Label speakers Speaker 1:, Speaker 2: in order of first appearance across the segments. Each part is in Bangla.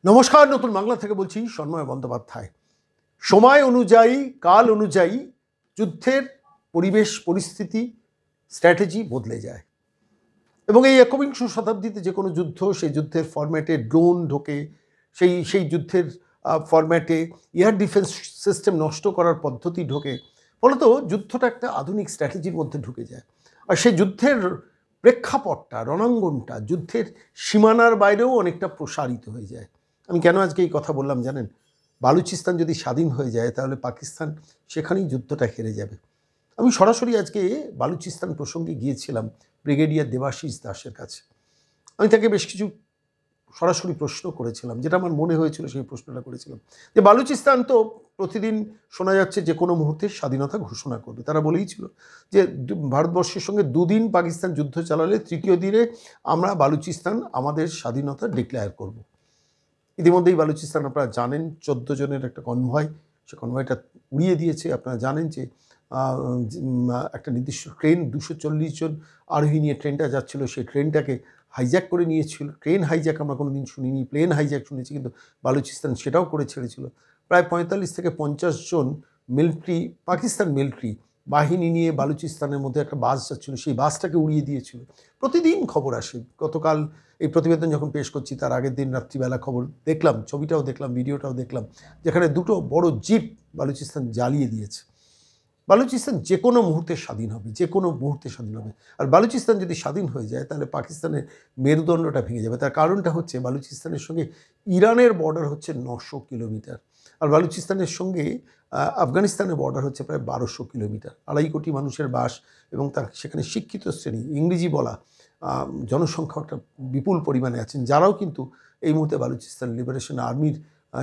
Speaker 1: নমস্কার, নতুন বাংলা থেকে বলছি সন্ময় বন্দ্যোপাধ্যায়। সময় অনুযায়ী, কাল অনুযায়ী যুদ্ধের পরিবেশ, পরিস্থিতি, স্ট্র্যাটেজি বদলে যায় এবং এই একবিংশ শতাব্দীতে যে কোনো যুদ্ধ, সেই যুদ্ধের ফরম্যাটে ড্রোন ঢোকে, সেই যুদ্ধের ফরম্যাটে এয়ার ডিফেন্স সিস্টেম নষ্ট করার পদ্ধতি ঢোকে। ফলত যুদ্ধটা একটা আধুনিক স্ট্র্যাটেজির মধ্যে ঢুকে যায়। আর সেই যুদ্ধের প্রেক্ষাপটটা, রণাঙ্গনটা যুদ্ধের সীমানার বাইরেও অনেকটা প্রসারিত হয়ে যায়। আমি কেন আজকে এই কথা বললাম জানেন? বালুচিস্তান যদি স্বাধীন হয়ে যায় তাহলে পাকিস্তান সেখানেই যুদ্ধটা হেরে যাবে। আমি সরাসরি আজকে বালুচিস্তান প্রসঙ্গে গিয়েছিলাম ব্রিগেডিয়ার দেবাশিস দাসের কাছে। আমি তাকে বেশ কিছু সরাসরি প্রশ্ন করেছিলাম, যেটা আমার মনে হয়েছিল সেই প্রশ্নটা করেছিলাম যে বালুচিস্তান তো প্রতিদিন শোনা যাচ্ছে যে কোনো মুহূর্তে স্বাধীনতা ঘোষণা করবে। তারা বলেইছিল যে ভারতবর্ষের সঙ্গে দুদিন পাকিস্তান যুদ্ধ চালালে তৃতীয় দিনে আমরা বালুচিস্তান আমাদের স্বাধীনতা ডিক্লেয়ার করব। ইতিমধ্যেই বালুচিস্তান আপনারা জানেন 14 জনের একটা কনভয়, সে কনভয়টা উড়িয়ে দিয়েছে। আপনারা জানেন যে একটা নির্দিষ্ট ট্রেন 240 জন আরোহী নিয়ে ট্রেনটা যাচ্ছিল, সেই ট্রেনটাকে হাইজ্যাক করে নিয়েছিল। ট্রেন হাইজ্যাক আমরা কোনো দিন শুনিনি, প্লেন হাইজ্যাক শুনেছি, কিন্তু বালুচিস্তান সেটাও করে ছেড়েছিল। প্রায় 45 থেকে 50 জন মিলিটারি, পাকিস্তান মিলিটারি বাহিনী নিয়ে বালুচিস্তানের মধ্যে একটা বাস যাচ্ছিল, সেই বাসটাকে উড়িয়ে দিয়েছিল। প্রতিদিন খবর আসে। গতকাল এই প্রতিবেদন যখন পেশ করছি তার আগের দিন রাত্রিবেলা খবর দেখলাম, ছবিটাও দেখলাম, ভিডিওটাও দেখলাম, যেখানে দুটো বড় জিপ বালুচিস্তান জ্বালিয়ে দিয়েছে। বালুচিস্তান যে কোনো মুহূর্তে স্বাধীন হবে, যে কোনো মুহূর্তে স্বাধীন হবে। আর বালুচিস্তান যদি স্বাধীন হয়ে যায় তাহলে পাকিস্তানের মেরুদণ্ডটা ভেঙে যাবে। তার কারণটা হচ্ছে বালুচিস্তানের সঙ্গে ইরানের বর্ডার হচ্ছে 900 কিলোমিটার, আর বালুচিস্তানের সঙ্গে আফগানিস্তানের বর্ডার হচ্ছে প্রায় 1200 কিলোমিটার। 2.5 কোটি মানুষের বাস এবং তার সেখানে শিক্ষিত শ্রেণী, ইংরেজি বলা জনসংখ্যা একটা বিপুল পরিমাণে আছেন, যারাও কিন্তু এই মুহূর্তে বালুচিস্তান লিবারেশন আর্মির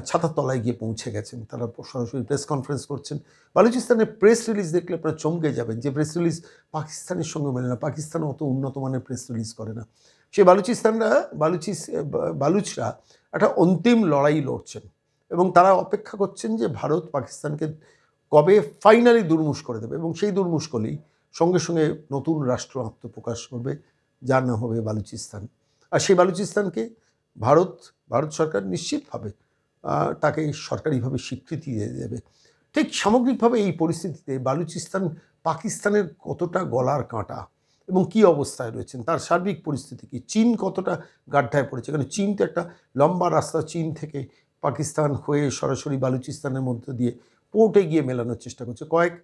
Speaker 1: ছাতার তলায় গিয়ে পৌঁছে গেছেন। তারা সরাসরি প্রেস কনফারেন্স করছেন। বালুচিস্তানের প্রেস রিলিজ দেখলে আপনারা চমকে যাবেন, যে প্রেস রিলিজ পাকিস্তানের সঙ্গে মেলে না। পাকিস্তান অত উন্নত মানের প্রেস রিলিজ করে না। সে বালুচরা একটা অন্তিম লড়াই লড়ছেন এবং তারা অপেক্ষা করছেন যে ভারত পাকিস্তানকে কবে ফাইনালি দুর্মুষ করে দেবে, এবং সেই দুর্মুষ করলেই সঙ্গে সঙ্গে নতুন রাষ্ট্র আত্মপ্রকাশ করবে, যার নাম হবে বালুচিস্তান। আর সেই বালুচিস্তানকে ভারত সরকার নিশ্চিতভাবে তাকে সরকারিভাবে স্বীকৃতি দিয়ে দেবে। ঠিক সামগ্রিকভাবে এই পরিস্থিতিতে বালুচিস্তান পাকিস্তানের কতটা গলার কাঁটা এবং কী অবস্থায় রয়েছেন, তার সার্বিক পরিস্থিতি কী, চীন কতটা গাড্ডায় পড়েছে। কারণ চীন তো একটা লম্বা রাস্তা, চীন থেকে পাকিস্তান হয়ে সরাসরি বালুচিস্তানের মধ্যে দিয়ে পোর্টে গিয়ে মেলানোর চেষ্টা করছে। কয়েক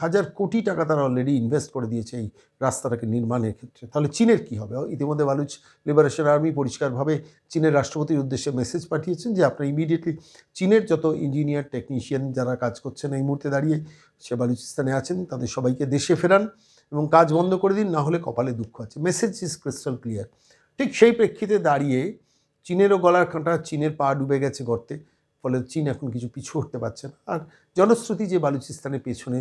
Speaker 1: হাজার কোটি টাকা তারা অলরেডি ইনভেস্ট করে দিয়েছে এই রাস্তাটাকে নির্মাণের ক্ষেত্রে। তাহলে চীনের কী হবে? ইতিমধ্যে বালুচ লিবারেশন আর্মি পরিষ্কারভাবে চীনের রাষ্ট্রপতির উদ্দেশ্যে মেসেজ পাঠিয়েছেন যে আপনারা ইমিডিয়েটলি চীনের যত ইঞ্জিনিয়ার, টেকনিশিয়ান যারা কাজ করছেন এই মুহূর্তে দাঁড়িয়ে সে বালুচিস্তানে আছেন, তাদের সবাইকে দেশে ফেরান এবং কাজ বন্ধ করে দিন, না হলে কপালে দুঃখ আছে। Message is crystal clear. ঠিক সেই প্রেক্ষিতে দাঁড়িয়ে চীনেরও গলার কাঁটা, চীনের পা ডুবে গেছে গর্তে, ফলে চীন এখন কিছু পিছু হটতে পারছে না। আর জনশ্রুতি যে বালুচিস্তানের পেছনে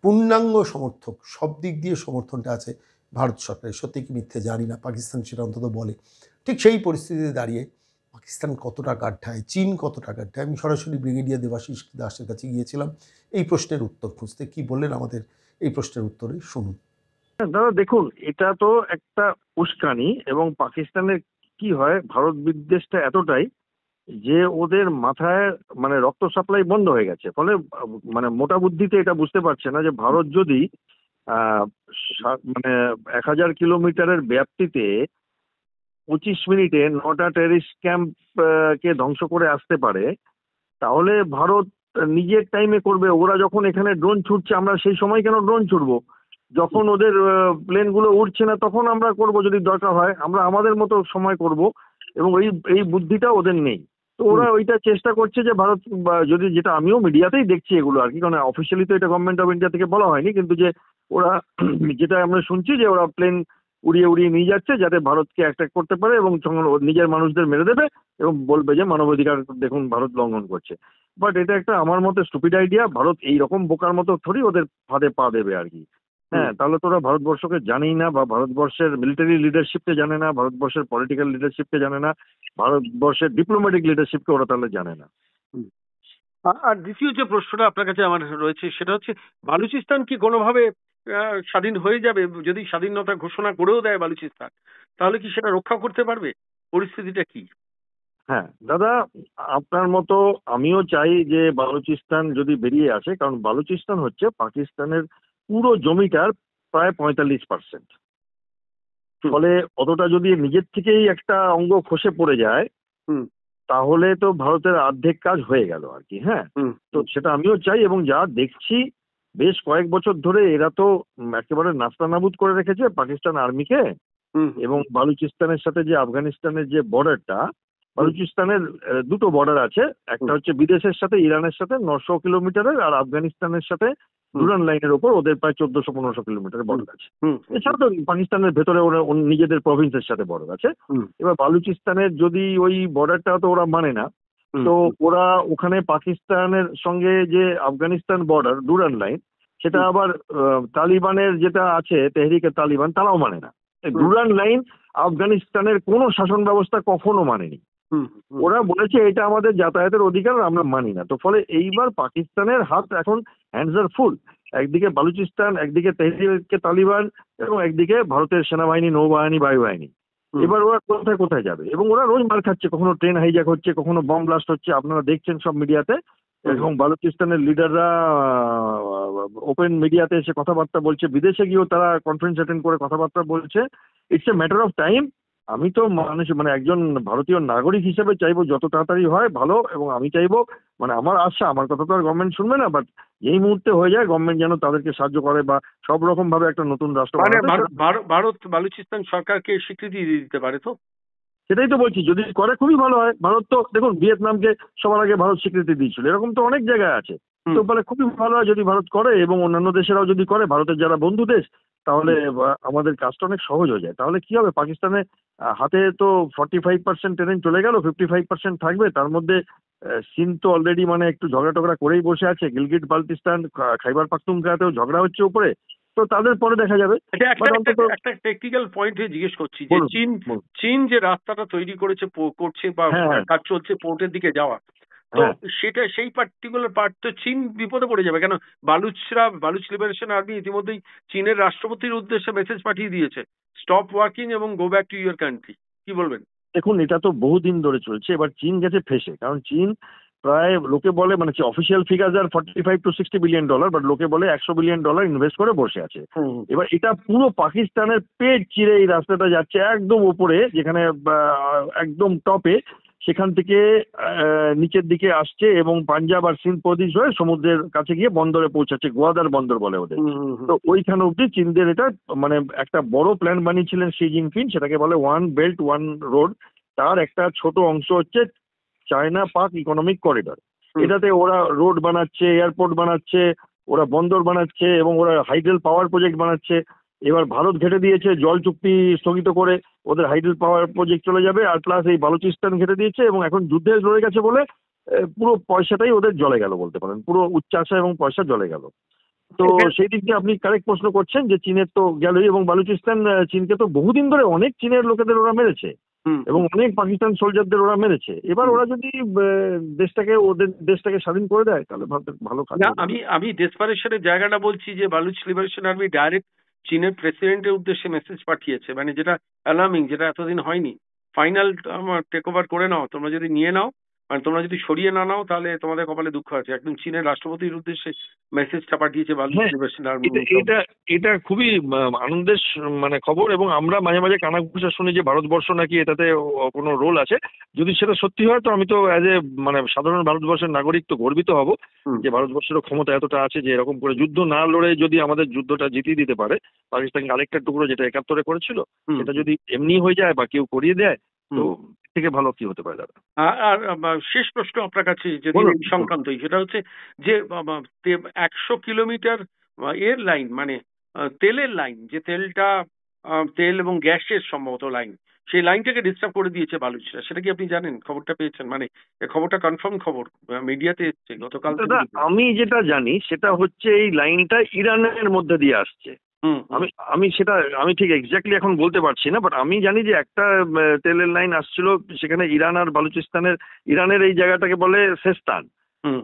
Speaker 1: পূর্ণাঙ্গ সমর্থক, সব দিক দিয়ে সমর্থনটা আছে ভারত সরকারের। সত্যি কি মিথ্যে জানি না, পাকিস্তান সেটা অন্তত বলে। ঠিক সেই পরিস্থিতিতে দাঁড়িয়ে পাকিস্তান কতটা গাড্ডায়, চীন কতটা গাড্ডায়, আমি সরাসরি ব্রিগেডিয়ার দেবাশিস দাসের কাছে গিয়েছিলাম এই প্রশ্নের উত্তর খুঁজতে। কি বললেন আমাদের এই প্রশ্নের উত্তরে শুনুন।
Speaker 2: দাদা দেখুন, এটা তো একটা উস্কানি, এবং পাকিস্তানের কি হয়, ভারত বিদ্বেষটা এতটাই যে ওদের মাথায় মানে রক্ত সাপ্লাই বন্ধ হয়ে গেছে। ফলে মানে মোটা বুদ্ধিতে এটা বুঝতে পারছে না যে ভারত যদি মানে 1000 কিলোমিটারের ব্যাপ্তিতে 25 মিনিটে 9টা টেরিস্ট ক্যাম্প কে ধ্বংস করে আসতে পারে, তাহলে ভারত নিজের টাইমে করবে। ওরা যখন এখানে ড্রোন ছুটছে, আমরা সেই সময় কেন ড্রোন ছুটবো? যখন ওদের প্লেনগুলো উঠছে না তখন আমরা করব, যদি দরকার হয় আমরা আমাদের মতো সময় করব। এবং এই বুদ্ধিটা ওদের নেই। তো ওরা ওইটা চেষ্টা করছে যে ভারত, যদি, যেটা আমিও মিডিয়াতেই দেখছি এগুলো আর কি, কারণ অফিসিয়ালি তো এটা গভর্নমেন্ট অফ ইন্ডিয়া থেকে বলা হয়নি, কিন্তু যে ওরা যেটা আমরা শুনছি যে ওরা প্লেন উড়িয়ে উড়িয়ে নিয়ে যাচ্ছে যাতে ভারতকে অ্যাটাক করতে পারে এবং নিজের মানুষদের মেরে দেবে এবং বলবে যে মানবাধিকার দেখুন ভারত লঙ্ঘন করছে। বাট এটা একটা আমার মতে স্টুপিড আইডিয়া। ভারত এইরকম বোকার মতো থোড়ি ওদের ফাঁদে পা দেবে আর কি। হ্যাঁ, তাহলে তো ওরা ভারতবর্ষকে জানেই না, বা ভারতবর্ষের মিলিটারি লিডারশিপকে জানে না, ভারতবর্ষের পলিটিক্যাল লিডারশিপকে জানে না, ভারতবর্ষের ডিপ্লোম্যাটিক লিডারশিপকে ওরা তাহলে জানে না।
Speaker 3: আর দ্বিতীয় যে প্রশ্নটা আপনার কাছে আমার রয়েছে সেটা হচ্ছে, বালুচিস্তান কি কোনোভাবে স্বাধীন হয়ে যাবে? যদি স্বাধীনতা ঘোষণা করেও দেয় বালুচিস্তান, তাহলে কি সেটা রক্ষা করতে পারবে? পরিস্থিতিটা কি?
Speaker 2: হ্যাঁ দাদা, আপনার মতো আমিও চাই যে বালুচিস্তান যদি বেরিয়ে আসে, কারণ বালুচিস্তান হচ্ছে পাকিস্তানের পুরো জমিটার প্রায় 45%।
Speaker 3: হুম।
Speaker 2: ফলে অতটা যদি নিজের থেকেই একটা অঙ্গ খসে পড়ে যায়,
Speaker 3: হুম
Speaker 2: তাহলে তো ভারতের অর্ধেক কাজ হয়ে গেল আর কি। হ্যাঁ,
Speaker 3: হুম
Speaker 2: তো সেটা আমিও চাই, এবং যা দেখছি বেশ কয়েক বছর ধরে এরা তো একেবারে নাস্তানাবুদ করে রেখেছে পাকিস্তান আর্মিকে।
Speaker 3: হুম
Speaker 2: এবং বালুচিস্তানের সাথে যে আফগানিস্তানের যে বর্ডারটা, বালুচিস্তানের দুটো বর্ডার আছে, একটা হচ্ছে বিদেশের সাথে ইরানের সাথে 900 কিলোমিটারের, আর আফগানিস্তানের সাথে ডুরান লাইনের ওপর ওদের প্রায় 1400-1500 কিলোমিটারের বর্ডার আছে।
Speaker 3: হুম
Speaker 2: এছাড়া তো পাকিস্তানের ভেতরে ওরা নিজেদের প্রভিন্সের সাথে বর্ডার আছে।
Speaker 3: হুম
Speaker 2: এবার বালুচিস্তানের যদি ওই বর্ডারটা তো ওরা মানে না,
Speaker 3: হুম
Speaker 2: তো ওরা ওখানে পাকিস্তানের সঙ্গে যে আফগানিস্তান বর্ডার ডুরান লাইন, সেটা আবার তালিবানের যেটা আছে তেহরিকে তালিবান, তারাও মানে না। ডুরান লাইন আফগানিস্তানের কোনো শাসন ব্যবস্থা কখনো মানেনি।
Speaker 3: হুম হুম
Speaker 2: ওরা বলেছে এটা আমাদের যাতায়াতের অধিকার, আমরা মানি না। তো ফলে এইবার পাকিস্তানের হাত এখন হ্যান্ডস আর ফুল। একদিকে বালুচিস্তান, একদিকে তেহরিকে তালিবান, এবং একদিকে ভারতের সেনাবাহিনী, নৌবাহিনী, বায়ুবাহিনী।
Speaker 3: হুম।
Speaker 2: এবার ওরা কোথায় কোথায় যাবে? এবং ওরা রোজ মার খাচ্ছে, কখনো ট্রেন হাইজ্যাক হচ্ছে, কখনো বম ব্লাস্ট হচ্ছে, আপনারা দেখছেন সব মিডিয়াতে। এবং বালুচিস্তানের লিডাররা ওপেন মিডিয়াতে এসে কথাবার্তা বলছে, বিদেশে গিয়েও তারা কনফারেন্স অ্যাটেন্ড করে কথাবার্তা বলছে। It's a matter of time. আমি তো মানে একজন ভারতীয় নাগরিক হিসেবে চাইবো যত তাড়াতাড়ি হয় ভালো, এবং আমি চাইবো, মানে আমার আশা, আমার কথা তো আর গভর্নমেন্ট শুনবে না, বাট এই মুহূর্তে হয়ে যায় গভর্নমেন্ট যেন তাদেরকে সাহায্য করে বা সব রকম ভাবে একটা নতুন রাষ্ট্র
Speaker 3: মানে
Speaker 2: বানাতে।
Speaker 3: ভারত বালুচিস্তান সরকারকে স্বীকৃতি দিয়ে দিতে পারে তো?
Speaker 2: সেটাই তো বলছি, যদি করে খুবই ভালো হয়। ভারত তো দেখুন ভিয়েতনামকে সবার আগে ভারত স্বীকৃতি দিয়েছিল, এরকম তো অনেক জায়গায় আছে। তো বলে খুবই ভালো হয় যদি ভারত করে, এবং অন্যান্য দেশেরাও যদি করে, ভারতের যারা বন্ধু দেশ, তাহলে আমাদের কাজটা অনেক সহজ হয়ে যায়। তাহলে কি হবে, পাকিস্তানে হাতে তো 45% ট্রেন চলে গেল, 55% থাকবে। তার মধ্যে চীন তো অলরেডি মানে একটু ঝগড়া টগড়া করেই বসে আছে। গিলগিট বালতিস্তান, খাইবার পাখতুনখোয়াতেও ঝগড়া হচ্ছে উপরে। তো তাদের পরে দেখা যাবে।
Speaker 3: এটা
Speaker 2: বাট অন্তত
Speaker 3: একটা টেকনিক্যাল পয়েন্টে জিজ্ঞেস করছি যে
Speaker 2: বলুন, বলুন।
Speaker 3: চীন যে রাস্তাটা তৈরি করছে বা
Speaker 2: হ্যাঁ, হ্যাঁ,
Speaker 3: কাজ চলছে পোর্টের দিকে যাওয়া, তো
Speaker 2: হ্যাঁ।
Speaker 3: সেই পার্টিকুলার পার্ট তো চীন বিপদে পড়ে যাবে কেন? বালুচ লিবারেশন আর্মি ইতিমধ্যেই চীনের রাষ্ট্রপতির উদ্দেশ্যে মেসেজ পাঠিয়ে দিয়েছে, স্টপ ওয়ার্কিং এবং go back to your country. কি বলবেন?
Speaker 2: দেখুন, এটা তো বহুদিন ধরে চলছে। এবার চীন গেছে ফেসে, কারণ চীন প্রায় লোকে বলে, মানে অফিসিয়াল ফিগার আর $45-60 বিলিয়ন, বাট লোকে বলে $100 বিলিয়ন ইনভেস্ট করে বসে আছে। এবার এটা পুরো পাকিস্তানের পেট চিরে এই রাস্তাটা যাচ্ছে একদম উপরে, যেখানে একদম টপে, সেখান থেকে নিচের দিকে আসছে এবং পাঞ্জাব আর সিন্ধ প্রদেশ হয়ে সমুদ্রের কাছে গিয়ে বন্দরে পৌঁছাচ্ছে। গোয়াদার বন্দর বলে ওদের। তো ওইখানে অব্দি চীনদের এটা মানে একটা বড় প্ল্যান বানিয়েছিলেন শি জিনপিং, সেটাকে বলে ওয়ান বেল্ট ওয়ান রোড। তার একটা ছোট অংশ হচ্ছে চায়না পাক ইকোনমিক করিডর। এটাতে ওরা রোড বানাচ্ছে, এয়ারপোর্ট বানাচ্ছে, ওরা বন্দর বানাচ্ছে, এবং ওরা হাইড্রোল পাওয়ার প্রজেক্ট বানাচ্ছে। এবার ভারত ঘেটে দিয়েছে জল চুক্তি স্থগিত করে, ওদের হাইড্রোল পাওয়ার প্রজেক্ট চলে যাবে। আর প্লাস এই বালুচিস্তান ঘেটে দিয়েছে, এবং এখন যুদ্ধে লড়ে গেছে বলে পুরো পয়সাটাই ওদের জলে গেল বলতে পারেন। পুরো উচ্চাশা এবং পয়সা জলে গেল। তো সেই দিক দিয়ে আপনি কারেক্ট প্রশ্ন করছেন যে চীনের তো গেলই, এবং বালুচিস্তান চীনকে তো বহুদিন ধরে অনেক চীনের লোকেদের ওরা মেরেছে, এবং অনেক পাকিস্তান সোলজারদের ওরা মেরেছে। এবার ওরা যদি ওদের দেশটাকে স্বাধীন করে দেয়, তাহলে ভালো কাজ
Speaker 3: না,
Speaker 2: হবে।
Speaker 3: আমি ডেসপারেশনের জায়গাটা বলছি যে বালুচ লিবারেশন আর্মি ডাইরেক্ট চীনের প্রেসিডেন্টের উদ্দেশ্যে মেসেজ পাঠিয়েছে, মানে যেটা অ্যালার্মিং, যেটা এতদিন হয়নি। ফাইনাল আমার টেক ওভার করে নাও, তোমরা যদি নিয়ে নাও, মানে তোমরা যদি সরিয়ে না নাও, তাহলে তোমাদের কপালে দুঃখ আছে। একদম চীনের রাষ্ট্রপতির উদ্দেশ্যে মেসেজটা পাঠিয়েছে বালুচ লিবারেশন আর্মি।
Speaker 2: এটা খুবই আনন্দের মানে খবর, এবং আমরা মাঝে মাঝে কানাঘুষা শুনি যে ভারতবর্ষ নাকি এটাতে কোনো রোল আছে। যদি সেটা সত্যি হয়, তো আমি তো অ্যাজ এ মানে সাধারণ ভারতবর্ষের নাগরিক তো গর্বিত হব যে ভারতবর্ষের ক্ষমতা এতটা আছে যে এরকম করে যুদ্ধ না লড়ে যদি আমাদের যুদ্ধটা জিতিয়ে দিতে পারে। পাকিস্তানকে আরেকটা টুকরো যেটা 71-এ করেছিল, সেটা যদি এমনি হয়ে যায় বা কেউ করিয়ে দেয়, তো থেকে ভালো কি হতে পারে দাদা?
Speaker 3: আর শেষ প্রশ্ন আপনার কাছে যদি এই সংক্রান্তই, সেটা হচ্ছে যে 100 কিলোমিটার এর লাইন, মানে তেলের লাইন, যে তেলটা তেল এবং গ্যাসের সম্ভবত লাইন, সেই লাইনটাকে ডিস্টার্ব করে দিয়েছে বালুচরা। সেটা কি আপনি জানেন? খবরটা পেয়েছেন? মানে খবরটা কনফার্ম খবর, মিডিয়াতে এসছে গতকাল।
Speaker 2: আমি যেটা জানি সেটা হচ্ছে এই লাইনটা ইরানের মধ্যে দিয়ে আসছে। আমি ঠিক এক্স্যাক্টলি এখন বলতে পারছি না, বাট আমি জানি যে একটা তেলের লাইন আসছিল সেখানে ইরান আর বালুচিস্তানের, ইরানের এই জায়গাটাকে বলে সেস্তান।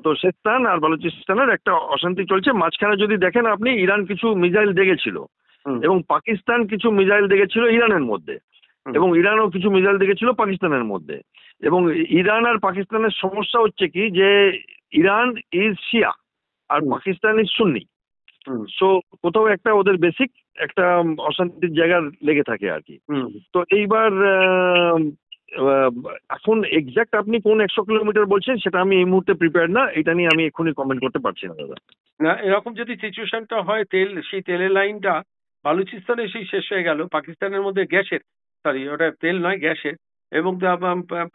Speaker 2: তো সেস্তান আর বালুচিস্তানের একটা অশান্তি চলছে। মাঝখানে যদি দেখেন আপনি, ইরান কিছু মিসাইল দেখেছিল, এবং পাকিস্তান কিছু মিসাইল দেখেছিল ইরানের মধ্যে, এবং ইরানও কিছু মিসাইল দেখেছিল পাকিস্তানের মধ্যে। এবং ইরান আর পাকিস্তানের সমস্যা হচ্ছে কি যে ইরান ইজ শিয়া আর পাকিস্তান ইজ সুন্নি। সো কোথাও একটা ওদের বেসিক একটা অশান্তির জায়গা লেগে থাকে আর কি। তো এইবার এখন এক্সাক্ট আপনি কোন 100 কিলোমিটার বলছেন সেটা আমি এই মুহূর্তে প্রিপেয়ার না, এটা নিয়ে আমি এক্ষুনি কমেন্ট করতে পারছি না দাদা।
Speaker 3: না, এরকম যদি সিচুয়েশনটা হয়, সেই তেলের লাইনটা বালুচিস্তানে সেই শেষ হয়ে গেল, পাকিস্তানের মধ্যে গ্যাসের, সরি ওটা তেল নয় গ্যাসের, এবং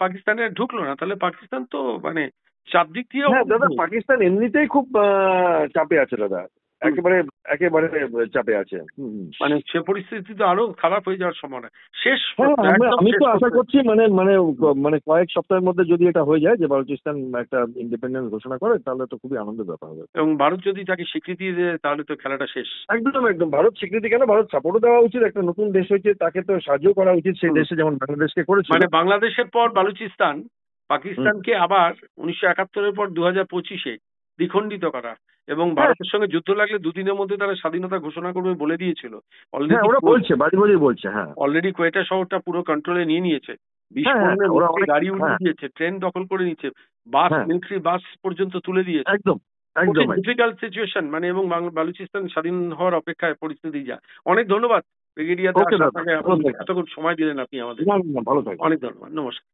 Speaker 3: পাকিস্তানে ঢুকলো না, তাহলে পাকিস্তান তো মানে চারদিক দিয়ে।
Speaker 2: হ্যাঁ দাদা, পাকিস্তান এমনিতেই খুব চাপে আছে দাদা, একেবারে একেবারে চাপে আছে।
Speaker 3: মানে সে পরিস্থিতি তো আরো খারাপ হয়ে যাওয়ার সম্ভাবনা শেষ।
Speaker 2: আমি তো আশা করছি মানে মানে মানে কয়েক সপ্তাহের মধ্যে যদি এটা হয়ে যায় যে বালুচিস্তান একটা ইন্ডিপেন্ডেন্স ঘোষণা করে, তাহলে তো খুবই আনন্দের ব্যাপার হবে।
Speaker 3: এবং ভারত যদি তাকে স্বীকৃতি দেয় তাহলে তো খেলাটা শেষ।
Speaker 2: একদম একদম, ভারত স্বীকৃতি কেন, ভারত সাপোর্টও দেওয়া উচিত। একটা নতুন দেশ হয়েছে, তাকে তো সাহায্য করা উচিত সেই দেশে, যেমন বাংলাদেশকে করেছে।
Speaker 3: মানে বাংলাদেশের পর বালুচিস্তান পাকিস্তানকে আবার 1971-এর পর 2025-এ দ্বিখণ্ডিত করা, এবং ভারতের সঙ্গে যুদ্ধ লাগলে দুদিনের মধ্যে তারা স্বাধীনতা ঘোষণা করবে বলে দিয়েছিল। অলরেডি কোয়েটা শহরটা পুরো কন্ট্রোলে নিয়ে নিয়েছে, গাড়ি উড়িয়ে দিয়েছে, ট্রেন দখল করে নিচ্ছে, বাস, মিলিটারি বাস পর্যন্ত তুলে দিয়েছে।
Speaker 2: একদম
Speaker 3: ডিফিকাল্ট সিচুয়েশন মানে, এবং বালুচিস্তান স্বাধীন হওয়ার অপেক্ষায় পরিস্থিতি যা। অনেক ধন্যবাদ ব্রিগেডিয়ার দাস, এত সময় দিলেন আপনি আমাদের।
Speaker 2: ভালো থাকবেন।
Speaker 3: অনেক ধন্যবাদ, নমস্কার।